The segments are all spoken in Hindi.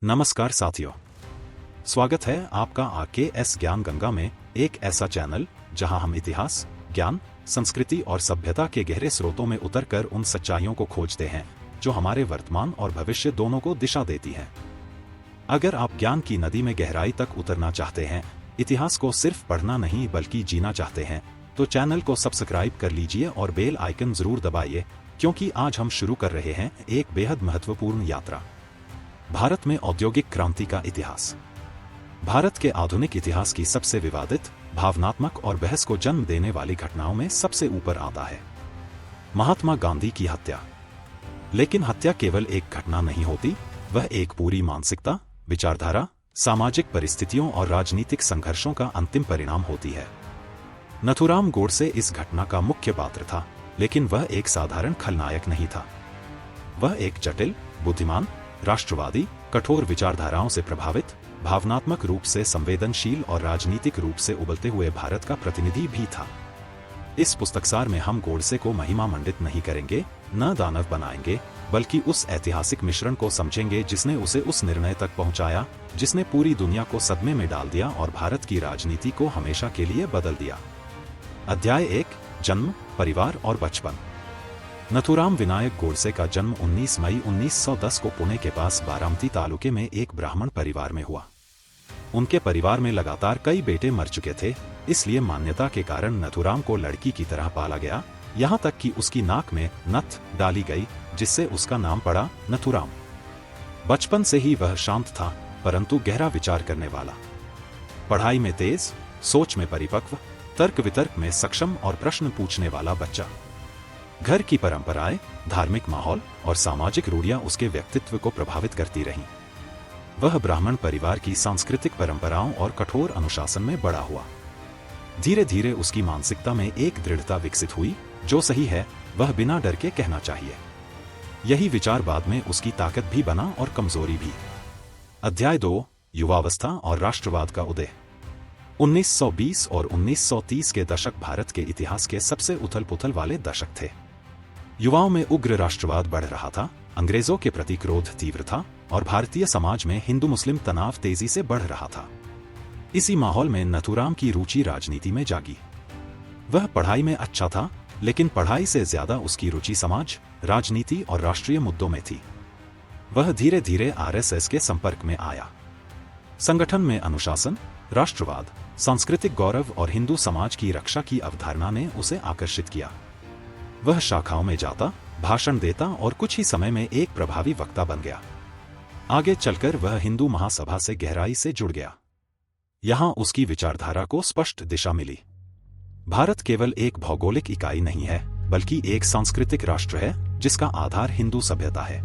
नमस्कार साथियों, स्वागत है आपका AKS ज्ञान गंगा में, एक ऐसा चैनल जहां हम इतिहास, ज्ञान, संस्कृति और सभ्यता के गहरे स्रोतों में उतरकर उन सच्चाइयों को खोजते हैं जो हमारे वर्तमान और भविष्य दोनों को दिशा देती हैं। अगर आप ज्ञान की नदी में गहराई तक उतरना चाहते हैं, इतिहास को सिर्फ पढ़ना नहीं बल्कि जीना चाहते हैं, तो चैनल को सब्सक्राइब कर लीजिए और बेल आइकन जरूर दबाइए, क्योंकि आज हम शुरू कर रहे हैं एक बेहद महत्वपूर्ण यात्रा। भारत में औद्योगिक क्रांति का इतिहास। भारत के आधुनिक इतिहास की सबसे विवादित, भावनात्मक और बहस को जन्म देने वाली घटनाओं में सबसे ऊपर आता है महात्मा गांधी की हत्या। लेकिन हत्या केवल एक घटना नहीं होती, वह एक पूरी मानसिकता, विचारधारा, सामाजिक परिस्थितियों और राजनीतिक संघर्षों का अंतिम परिणाम होती है। नथुराम गोडसे इस घटना का मुख्य पात्र था, लेकिन वह एक साधारण खलनायक नहीं था। वह एक जटिल, बुद्धिमान, राष्ट्रवादी, कठोर विचारधाराओं से प्रभावित, भावनात्मक रूप से संवेदनशील और राजनीतिक रूप से उबलते हुए भारत का प्रतिनिधि भी था। इस पुस्तकसार में हम गोडसे को महिमा मंडित नहीं करेंगे, न दानव बनाएंगे, बल्कि उस ऐतिहासिक मिश्रण को समझेंगे जिसने उसे उस निर्णय तक पहुंचाया जिसने पूरी दुनिया को सदमे में डाल दिया और भारत की राजनीति को हमेशा के लिए बदल दिया। अध्याय 1, जन्म, परिवार और बचपन। नथुराम विनायक गोडसे का जन्म 19 मई 1910 को पुणे के पास बारामती तालुके में एक ब्राह्मण परिवार में हुआ। उनके परिवार में लगातार कई बेटे मर चुके थे, इसलिए मान्यता के कारण नथुराम को लड़की की तरह पाला गया, यहाँ तक कि उसकी नाक में नथ डाली गई, जिससे उसका नाम पड़ा नथुराम। बचपन से ही वह शांत था, परंतु गहरा विचार करने वाला। पढ़ाई में तेज, सोच में परिपक्व, तर्क वितर्क में सक्षम और प्रश्न पूछने वाला बच्चा। घर की परंपराएं, धार्मिक माहौल और सामाजिक रूढ़ियां उसके व्यक्तित्व को प्रभावित करती रहीं। वह ब्राह्मण परिवार की सांस्कृतिक परंपराओं और कठोर अनुशासन में बड़ा हुआ। धीरे धीरे उसकी मानसिकता में एक दृढ़ता विकसित हुई, जो सही है वह बिना डर के कहना चाहिए। यही विचार बाद में उसकी ताकत भी बना और कमजोरी भी। अध्याय 2, युवावस्था और राष्ट्रवाद का उदय। 1920 और 1930 के दशक भारत के इतिहास के सबसे उथल पुथल वाले दशक थे। युवाओं में उग्र राष्ट्रवाद बढ़ रहा था, अंग्रेजों के प्रति क्रोध तीव्र था और भारतीय समाज में हिंदू मुस्लिम तनाव तेजी से बढ़ रहा था। इसी माहौल में नथुराम की रुचि राजनीति में जागी। वह पढ़ाई में अच्छा था, लेकिन पढ़ाई से ज्यादा उसकी रुचि समाज, राजनीति और राष्ट्रीय मुद्दों में थी। वह धीरे धीरे आरएसएस के संपर्क में आया। संगठन में अनुशासन, राष्ट्रवाद, सांस्कृतिक गौरव और हिंदू समाज की रक्षा की अवधारणा ने उसे आकर्षित किया। वह शाखाओं में जाता, भाषण देता और कुछ ही समय में एक प्रभावी वक्ता बन गया। आगे चलकर वह हिंदू महासभा से गहराई से जुड़ गया। यहां उसकी विचारधारा को स्पष्ट दिशा मिली। भारत केवल एक भौगोलिक इकाई नहीं है, बल्कि एक सांस्कृतिक राष्ट्र है जिसका आधार हिंदू सभ्यता है।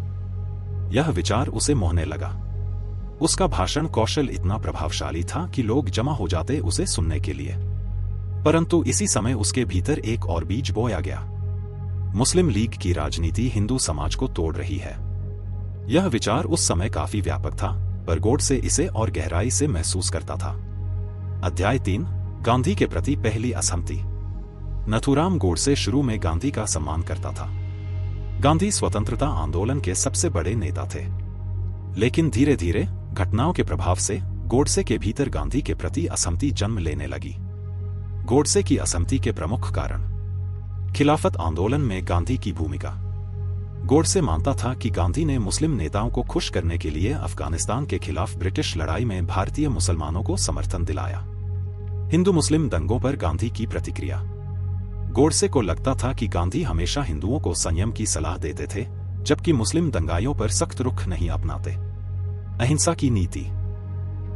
यह विचार उसे मोहने लगा। उसका भाषण कौशल इतना प्रभावशाली था कि लोग जमा हो जाते उसे सुनने के लिए। परंतु इसी समय उसके भीतर एक और बीज बोया गया। मुस्लिम लीग की राजनीति हिंदू समाज को तोड़ रही है। यह विचार उस समय काफी व्यापक था, पर गोडसे इसे और गहराई से महसूस करता था। अध्याय 3, गांधी के प्रति पहली असहमति। नथुराम गोडसे शुरू में गांधी का सम्मान करता था। गांधी स्वतंत्रता आंदोलन के सबसे बड़े नेता थे। लेकिन धीरे धीरे घटनाओं के प्रभाव से गोडसे के भीतर गांधी के प्रति असहमति जन्म लेने लगी। गोडसे की असहमति के प्रमुख कारण: खिलाफत आंदोलन में गांधी की भूमिका। गोडसे मानता था कि गांधी ने मुस्लिम नेताओं को खुश करने के लिए अफगानिस्तान के खिलाफ ब्रिटिश लड़ाई में भारतीय मुसलमानों को समर्थन दिलाया। हिंदू मुस्लिम दंगों पर गांधी की प्रतिक्रिया। गोडसे को लगता था कि गांधी हमेशा हिंदुओं को संयम की सलाह देते थे, जबकि मुस्लिम दंगाइयों पर सख्त रुख नहीं अपनाते। अहिंसा की नीति।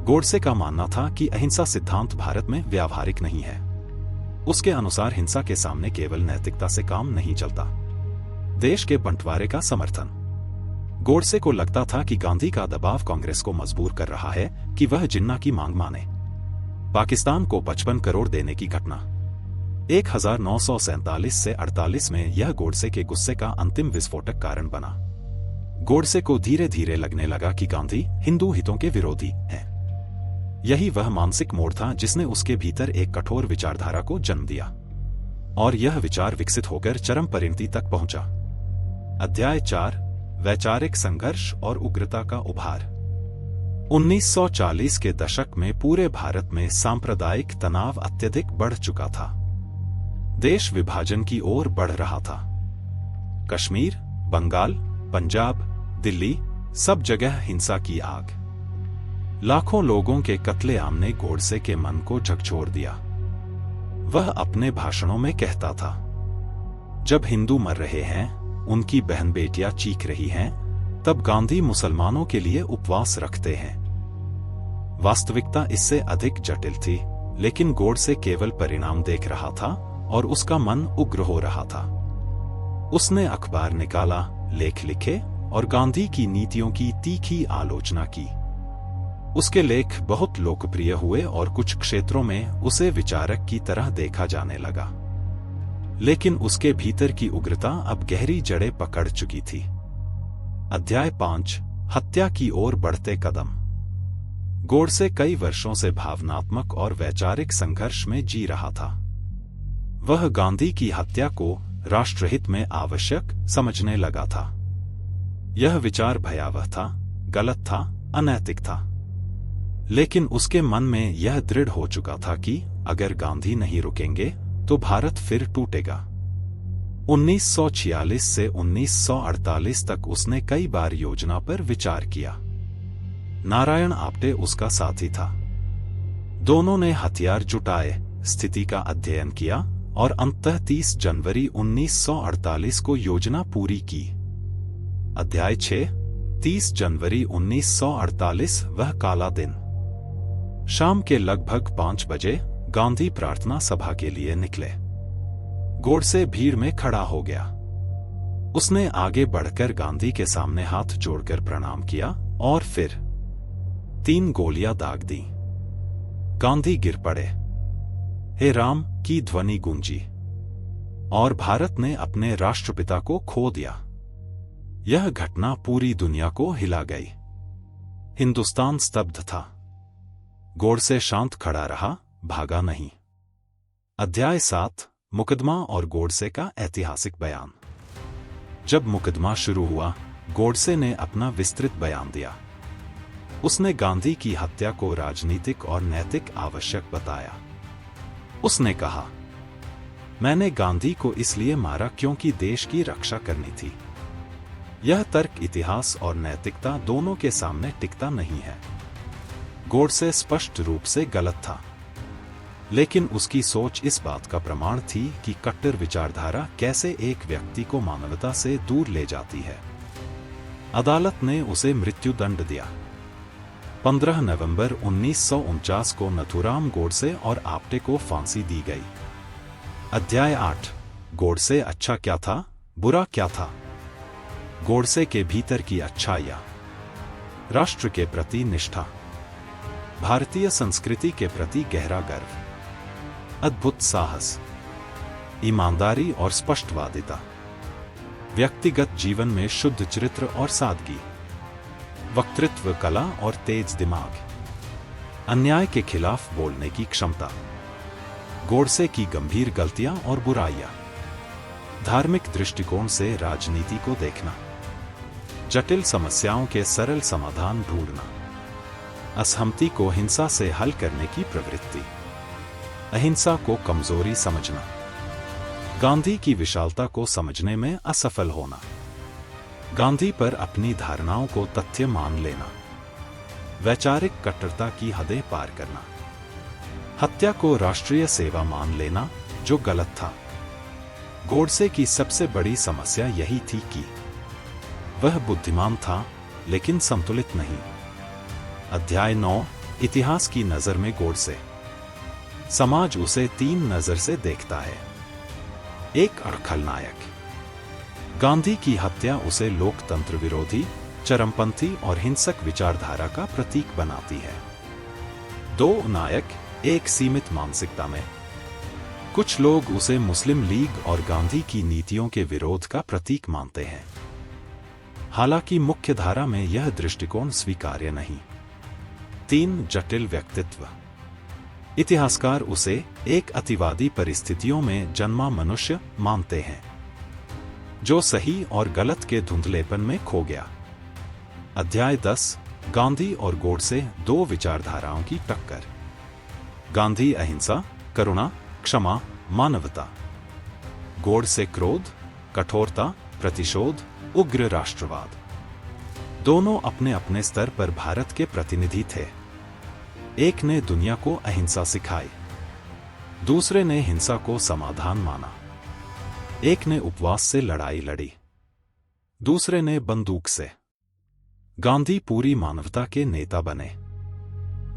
गोडसे का मानना था कि अहिंसा सिद्धांत भारत में व्यावहारिक नहीं है। उसके अनुसार हिंसा के सामने केवल नैतिकता से काम नहीं चलता। देश के बंटवारे का समर्थन। गोडसे को लगता था कि गांधी का दबाव कांग्रेस को मजबूर कर रहा है कि वह जिन्ना की मांग माने। पाकिस्तान को 55 करोड़ देने की घटना 1947 से 48 में यह गोडसे के गुस्से का अंतिम विस्फोटक कारण बना। गोडसे को धीरे धीरे लगने लगा कि गांधी हिंदू हितों के विरोधी हैं। यही वह मानसिक मोड़ था जिसने उसके भीतर एक कठोर विचारधारा को जन्म दिया, और यह विचार विकसित होकर चरम परिणति तक पहुंचा। अध्याय 4, वैचारिक संघर्ष और उग्रता का उभार। 1940 के दशक में पूरे भारत में सांप्रदायिक तनाव अत्यधिक बढ़ चुका था। देश विभाजन की ओर बढ़ रहा था। कश्मीर, बंगाल, पंजाब, दिल्ली, सब जगह हिंसा की आग। लाखों लोगों के कत्लेआम ने गोडसे के मन को झकझोर दिया। वह अपने भाषणों में कहता था, जब हिंदू मर रहे हैं, उनकी बहन बेटियां चीख रही हैं, तब गांधी मुसलमानों के लिए उपवास रखते हैं। वास्तविकता इससे अधिक जटिल थी, लेकिन गोडसे केवल परिणाम देख रहा था और उसका मन उग्र हो रहा था। उसने अखबार निकाला, लेख लिखे और गांधी की नीतियों की तीखी आलोचना की। उसके लेख बहुत लोकप्रिय हुए और कुछ क्षेत्रों में उसे विचारक की तरह देखा जाने लगा। लेकिन उसके भीतर की उग्रता अब गहरी जड़ें पकड़ चुकी थी। अध्याय 5, हत्या की ओर बढ़ते कदम। गोडसे कई वर्षों से भावनात्मक और वैचारिक संघर्ष में जी रहा था। वह गांधी की हत्या को राष्ट्रहित में आवश्यक समझने लगा था। यह विचार भयावह था, गलत था, अनैतिक था। लेकिन उसके मन में यह दृढ़ हो चुका था कि अगर गांधी नहीं रुकेंगे तो भारत फिर टूटेगा। 1946 से 1948 तक उसने कई बार योजना पर विचार किया। नारायण आप्टे उसका साथी था। दोनों ने हथियार जुटाए, स्थिति का अध्ययन किया और अंततः 30 जनवरी 1948 को योजना पूरी की। अध्याय 6, 30 जनवरी 1948, वह काला दिन। शाम के लगभग 5 बजे गांधी प्रार्थना सभा के लिए निकले। गोडसे भीड़ में खड़ा हो गया। उसने आगे बढ़कर गांधी के सामने हाथ जोड़कर प्रणाम किया और फिर 3 गोलियां दाग दी। गांधी गिर पड़े। हे राम की ध्वनि गूंजी और भारत ने अपने राष्ट्रपिता को खो दिया। यह घटना पूरी दुनिया को हिला गई। हिंदुस्तान स्तब्ध था। गोडसे शांत खड़ा रहा, भागा नहीं। अध्याय 7, मुकदमा और गोडसे का ऐतिहासिक बयान। जब मुकदमा शुरू हुआ, गोडसे ने अपना विस्तृत बयान दिया। उसने गांधी की हत्या को राजनीतिक और नैतिक आवश्यक बताया। उसने कहा, मैंने गांधी को इसलिए मारा क्योंकि देश की रक्षा करनी थी। यह तर्क इतिहास और नैतिकता दोनों के सामने टिकता नहीं है। गोडसे स्पष्ट रूप से गलत था, लेकिन उसकी सोच इस बात का प्रमाण थी कि कट्टर विचारधारा कैसे एक व्यक्ति को मानवता से दूर ले जाती है। अदालत ने उसे मृत्युदंड दिया। 15 नवंबर 1949 को नथुराम गोडसे और आप्टे को फांसी दी गई। अध्याय 8, गोडसे अच्छा क्या था, बुरा क्या था। गोडसे के भीतर की अच्छाइयां। राष्ट्र के प्रति निष्ठा, भारतीय संस्कृति के प्रति गहरा गर्व, अद्भुत साहस, ईमानदारी और स्पष्टवादिता, व्यक्तिगत जीवन में शुद्ध चरित्र और सादगी, वक्तृत्व कला और तेज दिमाग, अन्याय के खिलाफ बोलने की क्षमता, गोडसे की गंभीर गलतियां और बुराइयां, धार्मिक दृष्टिकोण से राजनीति को देखना, जटिल समस्याओं के सरल समाधान ढूंढना, असहमति को हिंसा से हल करने की प्रवृत्ति, अहिंसा को कमजोरी समझना, गांधी की विशालता को समझने में असफल होना, गांधी पर अपनी धारणाओं को तथ्य मान लेना, वैचारिक कट्टरता की हदें पार करना, हत्या को राष्ट्रीय सेवा मान लेना जो गलत था। गोडसे की सबसे बड़ी समस्या यही थी कि वह बुद्धिमान था लेकिन संतुलित नहीं। अध्याय 9, इतिहास की नजर में गोडसे। समाज उसे 3 नजर से देखता है। 1, खलनायक। गांधी की हत्या उसे लोकतंत्र विरोधी, चरमपंथी और हिंसक विचारधारा का प्रतीक बनाती है। 2, नायक, एक सीमित मानसिकता में। कुछ लोग उसे मुस्लिम लीग और गांधी की नीतियों के विरोध का प्रतीक मानते हैं। हालांकि मुख्य धारा में यह दृष्टिकोण स्वीकार्य नहीं। 3, जटिल व्यक्तित्व। इतिहासकार उसे एक अतिवादी परिस्थितियों में जन्मा मनुष्य मानते हैं, जो सही और गलत के धुंधलेपन में खो गया। अध्याय 10, गांधी और गोडसे, दो विचारधाराओं की टक्कर। गांधी अहिंसा, करुणा, क्षमा, मानवता। गोडसे क्रोध, कठोरता, प्रतिशोध, उग्र राष्ट्रवाद। दोनों अपने अपने स्तर पर भारत के प्रतिनिधि थे। एक ने दुनिया को अहिंसा सिखाई, दूसरे ने हिंसा को समाधान माना। एक ने उपवास से लड़ाई लड़ी, दूसरे ने बंदूक से। गांधी पूरी मानवता के नेता बने,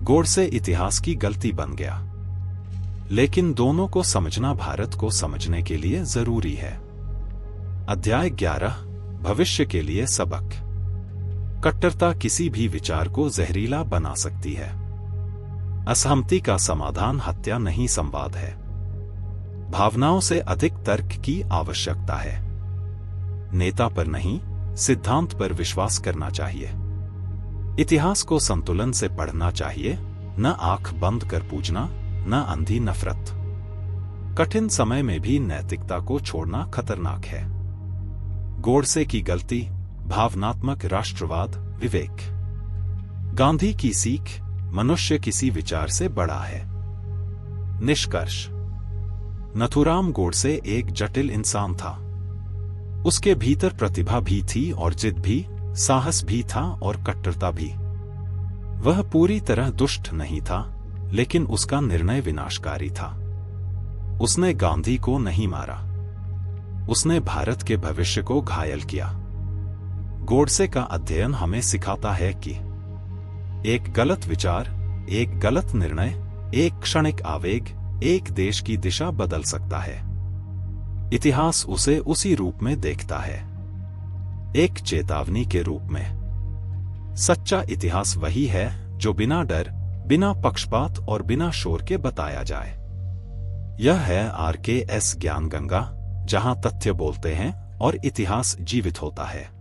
गोडसे इतिहास की गलती बन गया। लेकिन दोनों को समझना भारत को समझने के लिए जरूरी है। अध्याय 11, भविष्य के लिए सबक। कट्टरता किसी भी विचार को जहरीला बना सकती है। असहमति का समाधान हत्या नहीं, संवाद है। भावनाओं से अधिक तर्क की आवश्यकता है। नेता पर नहीं, सिद्धांत पर विश्वास करना चाहिए। इतिहास को संतुलन से पढ़ना चाहिए, न आंख बंद कर पूछना, न अंधी नफरत। कठिन समय में भी नैतिकता को छोड़ना खतरनाक है। गोडसे की गलती, भावनात्मक राष्ट्रवाद, विवेक। गांधी की सीख, मनुष्य किसी विचार से बड़ा है। निष्कर्ष, नथुराम गोडसे एक जटिल इंसान था। उसके भीतर प्रतिभा भी थी और जिद भी, साहस भी था और कट्टरता भी। वह पूरी तरह दुष्ट नहीं था, लेकिन उसका निर्णय विनाशकारी था। उसने गांधी को नहीं मारा, उसने भारत के भविष्य को घायल किया। गोडसे का अध्ययन हमें सिखाता है कि एक गलत विचार, एक गलत निर्णय, एक क्षणिक आवेग एक देश की दिशा बदल सकता है। इतिहास उसे उसी रूप में देखता है, एक चेतावनी के रूप में। सच्चा इतिहास वही है जो बिना डर, बिना पक्षपात और बिना शोर के बताया जाए। यह है RKS ज्ञान गंगा, जहां तथ्य बोलते हैं और इतिहास जीवित होता है।